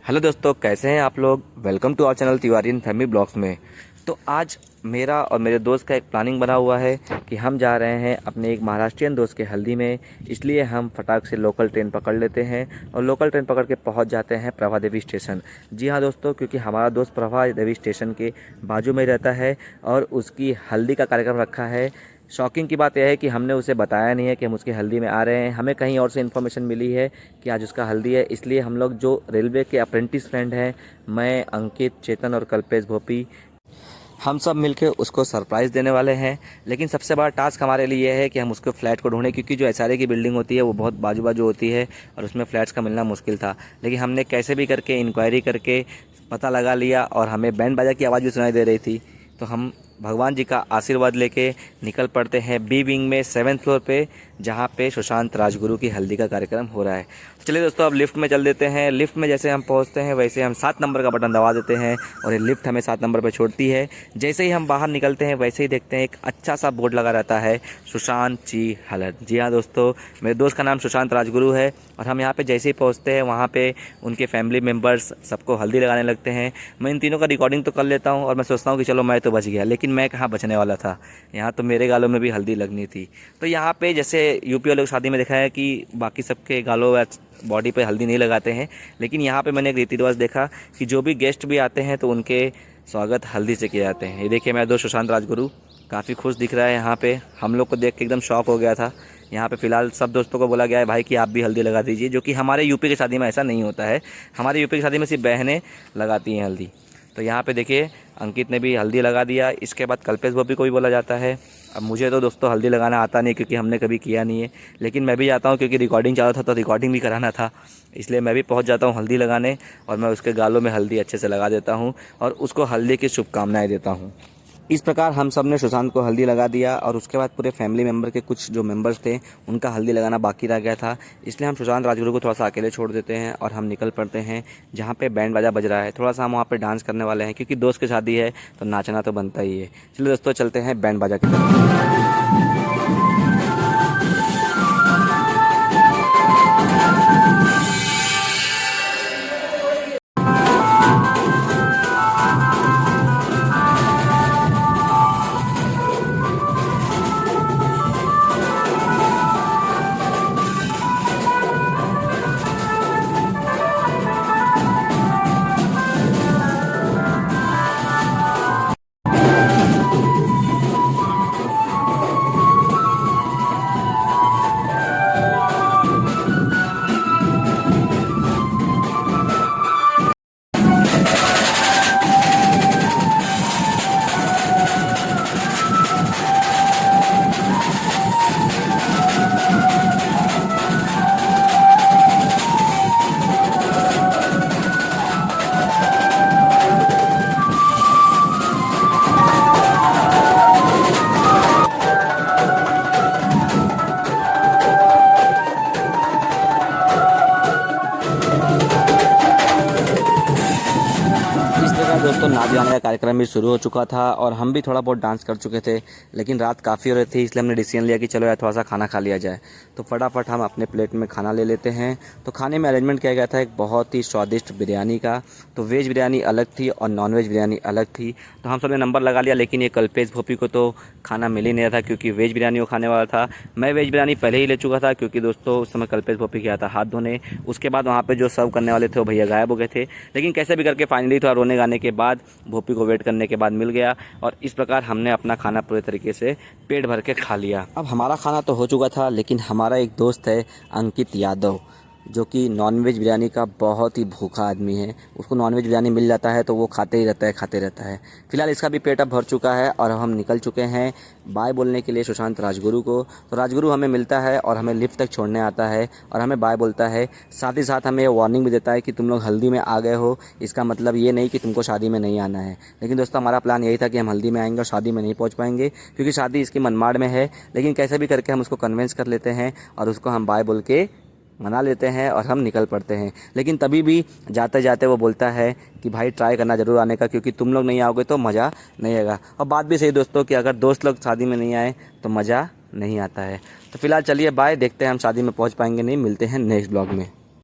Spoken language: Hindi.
हेलो दोस्तों, कैसे हैं आप लोग। Welcome to our channel Tiwari family blogs में। तो आज मेरा और मेरे दोस्त का एक प्लानिंग बना हुआ है कि हम जा रहे हैं अपने एक महाराष्ट्रियन दोस्त के हल्दी में। इसलिए हम फटाक से लोकल ट्रेन पकड़ लेते हैं और लोकल ट्रेन पकड़ के पहुंच जाते हैं प्रभा देवी स्टेशन। जी हाँ दोस्तों, क्योंकि हमारा दोस्त प्रभा देवी स्टेशन के बाजू में रहता है और उसकी हल्दी का कार्यक्रम रखा है। शॉकिंग की बात यह है कि हमने उसे बताया नहीं है कि हम उसकी हल्दी में आ रहे हैं। हमें कहीं और से इन्फॉर्मेशन मिली है कि आज उसका हल्दी है। इसलिए हम लोग जो रेलवे के अप्रेंटिस फ्रेंड हैं, मैं, अंकित, चेतन और कल्पेश भोपी, हम सब मिलकर उसको सरप्राइज़ देने वाले हैं। लेकिन सबसे बड़ा टास्क हमारे लिए यह है कि हम उसके फ्लैट को ढूंढें, क्योंकि जो एसआरए की बिल्डिंग होती है वो बहुत बाजू बाजू होती है और उसमें फ्लैट्स का मिलना मुश्किल था। लेकिन हमने कैसे भी करके इंक्वायरी करके पता लगा लिया और हमें बैंड बाजा की आवाज़ भी सुनाई दे रही थी। तो हम भगवान जी का आशीर्वाद लेके निकल पड़ते हैं बी विंग में 7th फ्लोर पे, जहाँ पे सुशांत राजगुरु की हल्दी का कार्यक्रम हो रहा है। तो चलिए दोस्तों, अब लिफ्ट में चल देते हैं। लिफ्ट में जैसे हम पहुँचते हैं वैसे हम 7 नंबर का बटन दबा देते हैं और ये लिफ्ट हमें 7 नंबर पर छोड़ती है। जैसे ही हम बाहर निकलते हैं वैसे ही देखते हैं एक अच्छा सा बोर्ड लगा रहता है, सुशांत जी हलद। जी हाँ दोस्तों, मेरे दोस्त का नाम सुशांत राजगुरु है और हम यहाँ पे जैसे ही पहुँचते हैं वहाँ पे उनके फैमिली मेम्बर्स सबको हल्दी लगाने लगते हैं। मैं इन तीनों का रिकॉर्डिंग तो कर लेता हूँ और मैं सोचता हूँ कि चलो मैं तो बच गया, लेकिन मैं कहाँ बचने वाला था। यहाँ तो मेरे गालों में भी हल्दी लगनी थी। तो यहाँ पे जैसे यूपी वालों की शादी में देखा है कि बाकी सबके गालों या बॉडी पे हल्दी नहीं लगाते हैं, लेकिन यहाँ पे मैंने एक रीति रिवाज देखा कि जो भी गेस्ट भी आते हैं तो उनके स्वागत हल्दी से किए जाते हैं। ये देखिए मेरा दोस्त सुशांत राजगुरु काफ़ी खुश दिख रहा है। यहाँ पे हम लोग को देख के एकदम शॉक हो गया था। यहाँ पे फ़िलहाल सब दोस्तों को बोला गया है भाई कि आप भी हल्दी लगा दीजिए, जो कि हमारे यूपी की शादी में ऐसा नहीं होता है। हमारे यूपी की शादी में सिर्फ बहनें लगाती हैं हल्दी। तो यहाँ पे देखिए अंकित ने भी हल्दी लगा दिया। इसके बाद कल्पेश भोपी को भी बोला जाता है। अब मुझे तो दोस्तों हल्दी लगाना आता नहीं, क्योंकि हमने कभी किया नहीं है, लेकिन मैं भी जाता हूँ क्योंकि रिकॉर्डिंग चालू था तो रिकॉर्डिंग भी कराना था। इसलिए मैं भी पहुँच जाता हूँ हल्दी लगाने और मैं उसके गालों में हल्दी अच्छे से लगा देता हूँ और उसको हल्दी की शुभकामनाएँ देता हूँ। इस प्रकार हम सब ने सुशांत को हल्दी लगा दिया और उसके बाद पूरे फैमिली मेम्बर के कुछ जो मेंबर्स थे उनका हल्दी लगाना बाकी रह गया था। इसलिए हम सुशांत राजगुरु को थोड़ा सा अकेले छोड़ देते हैं और हम निकल पड़ते हैं जहाँ पे बैंड बाजा बज रहा है। थोड़ा सा हम वहाँ पे डांस करने वाले हैं, क्योंकि दोस्त की शादी है तो नाचना तो बनता ही है। चलिए दोस्तों, चलते हैं बैंड बाजा की तरफ। दोस्तों नाच गाने का कार्यक्रम भी शुरू हो चुका था और हम भी थोड़ा बहुत डांस कर चुके थे, लेकिन रात काफ़ी हो रही थी, इसलिए हमने डिसीजन लिया कि चलो यार थोड़ा सा खाना खा लिया जाए। तो फटाफट हम अपने प्लेट में खाना ले लेते हैं। तो खाने में अरेंजमेंट किया गया था एक बहुत ही स्वादिष्ट बिरयानी का। तो वेज बिरयानी अलग थी और नॉन वेज बिरयानी अलग थी। तो हम सब ने नंबर लगा लिया, लेकिन ये कल्पेश भोपी को तो खाना मिल ही नहीं रहा था, क्योंकि वेज बिरयानी वो खाने वाला था। मैं वेज बिरयानी पहले ही ले चुका था, क्योंकि दोस्तों उस समय कल्पेश भोपी गया था हाथ धोने। उसके बाद वहाँ पे जो सर्व करने वाले थे वो भैया गायब हो गए थे, लेकिन कैसे भी करके फाइनली थोड़ा रोने गाने के बाद भोपी को वेट करने के बाद मिल गया और इस प्रकार हमने अपना खाना पूरे तरीके से पेट भर के खा लिया। अब हमारा खाना तो हो चुका था, लेकिन हमारा एक दोस्त है अंकित यादव, जो कि नॉनवेज बिरयानी का बहुत ही भूखा आदमी है। उसको नॉनवेज बिरयानी मिल जाता है तो वो खाते ही रहता है, खाते रहता है। फिलहाल इसका भी पेट अब भर चुका है और हम निकल चुके हैं बाय बोलने के लिए सुशांत राजगुरु को। तो राजगुरु हमें मिलता है और हमें लिफ्ट तक छोड़ने आता है और हमें बाय बोलता है। साथ ही साथ हमें वार्निंग भी देता है कि तुम लोग हल्दी में आ गए हो, इसका मतलब ये नहीं कि तुमको शादी में नहीं आना है। लेकिन दोस्तों हमारा प्लान यही था कि हम हल्दी में आएंगे और शादी में नहीं पहुँच पाएंगे, क्योंकि शादी इसकी मनमाड़ में है। लेकिन कैसे भी करके हम उसको कन्विंस कर लेते हैं और उसको हम बाय बोल के मना लेते हैं और हम निकल पड़ते हैं। लेकिन तभी भी जाते जाते वो बोलता है कि भाई ट्राई करना ज़रूर आने का, क्योंकि तुम लोग नहीं आओगे तो मज़ा नहीं आएगा। और बात भी सही दोस्तों कि अगर दोस्त लोग शादी में नहीं आए तो मज़ा नहीं आता है। तो फिलहाल चलिए बाय, देखते हैं हम शादी में पहुंच पाएंगे नहीं। मिलते हैं नेक्स्ट ब्लॉग में।